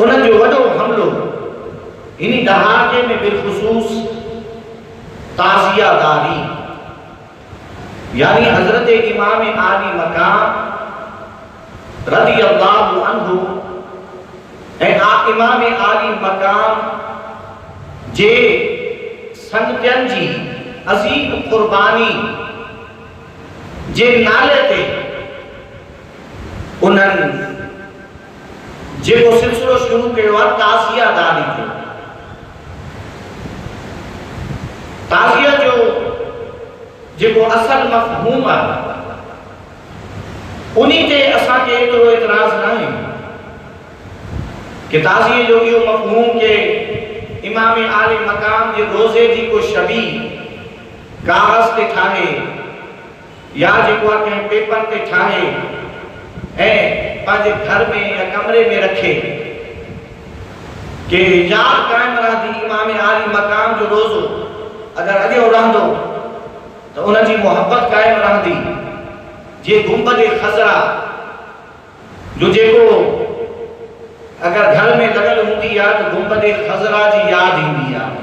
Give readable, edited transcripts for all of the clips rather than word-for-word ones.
उन जो वॾो हमलो इन डहाके में बिलखुसूस ताज़ियादारी यानी हजरत इमाम आली मकाम रज़ियल्लाहु अन्हु इमाम आली मकाम जे संगतन जी अजीम कुर्बानी जे नाले ते उन्हनि जेको सिलसिलो शुरू कयो आहे ताज़ियादारी जो। ताज़िया जो जेको असल मफ़हूम आहे उन्हीं ते असांखे एतिरो एतराज़ न आहे कि ताज़िये जो इहो मफ़हूम के इमाम आले मकाम जे रोज़े जी को शबी कागज़ ते ठाहे या जेको आहे कंहिं पेपर ते ठाहे ऐं पंहिंजे घर में या कमरे में रखे कि यादि क़ाइमु रहंदी इमाम आली मकाम जो रोज़ो अगर अॻियो रहंदो तो उनजी मोहब्बत क़ाइमु रहंदी। जे गुंबद खज़रा जो जेको अगर घर में लॻल हूंदी आहे तो गुंबद खज़रा जी यादि ईंदी आहे।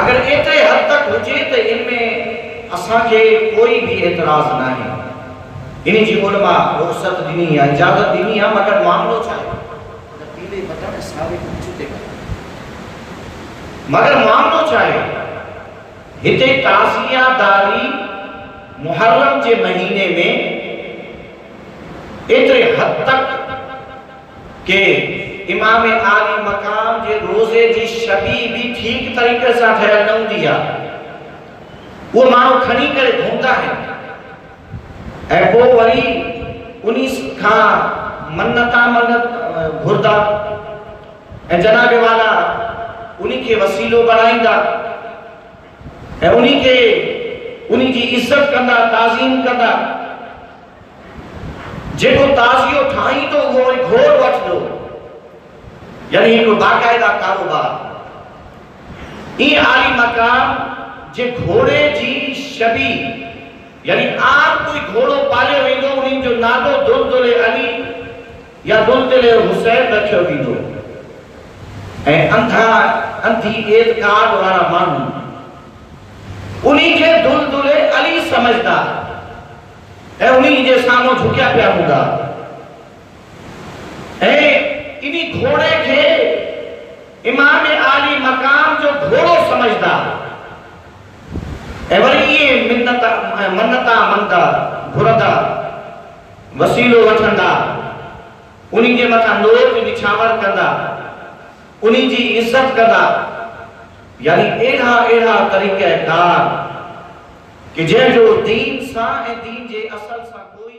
अगर एतिरे हद तक हुजे तो इनमें असांखे कोई भी एतराज़ न आहे। इन जी उलमा रुख़सत ॾिनी आहे, इजाज़त ॾिनी आहे, मगर मामलो छा आहे मगर मामलो छा आहे हिते ताज़ियादारी मुहर्रम जे महीने में एतिरे हद तक के इमाम आली मकाम जे रोज़े जी शबी भी ठीक तरीक़े सां ठहियल न हूंदी आहे। वो माण्हू खणी करे घुमंदा आहिनि ऐं पोइ वरी उन्हीं खां मन्नत घुरदा ऐं जनाब वाला उन्हीं के वसीलो बनाईंदा ऐं उन्हीं जी इज्जत कंदा, ताज़ीम कंदा। जेको ताज़ियो ठाही तो वो वरी घोड़ वठंदो, यानी हिकु बाक़ायदा कारोबार। ई आली मकाम जे घोड़े जी शबी यानी आम कोई घोड़ो पालियो वेंदो उन्हीं जो नालो दुलदुल अली या दुलदुल हुसैन रखियो वेंदो ऐं अंधी एतकाद वारा माण्हू उन्हीं के दुलदुल अली समझदा ऐं उन्हीं जे साम्हूं झुकिया पिया हूंदा ऐं इन्हीं घोड़े खे इमाम आली मकाम जो घोड़ो समझदा ऐं वरी इहे मन्नता मंदा घुरंदा, वसीलो वठंदा, उन्हीं जे मथां नोट निछावर कंदा, उन्हीं जी इज्जत कंदा। यानी अहिड़ा तरीक़ेकार कि जंहिंजो दीन सां ऐं दीन जे असल सां कोई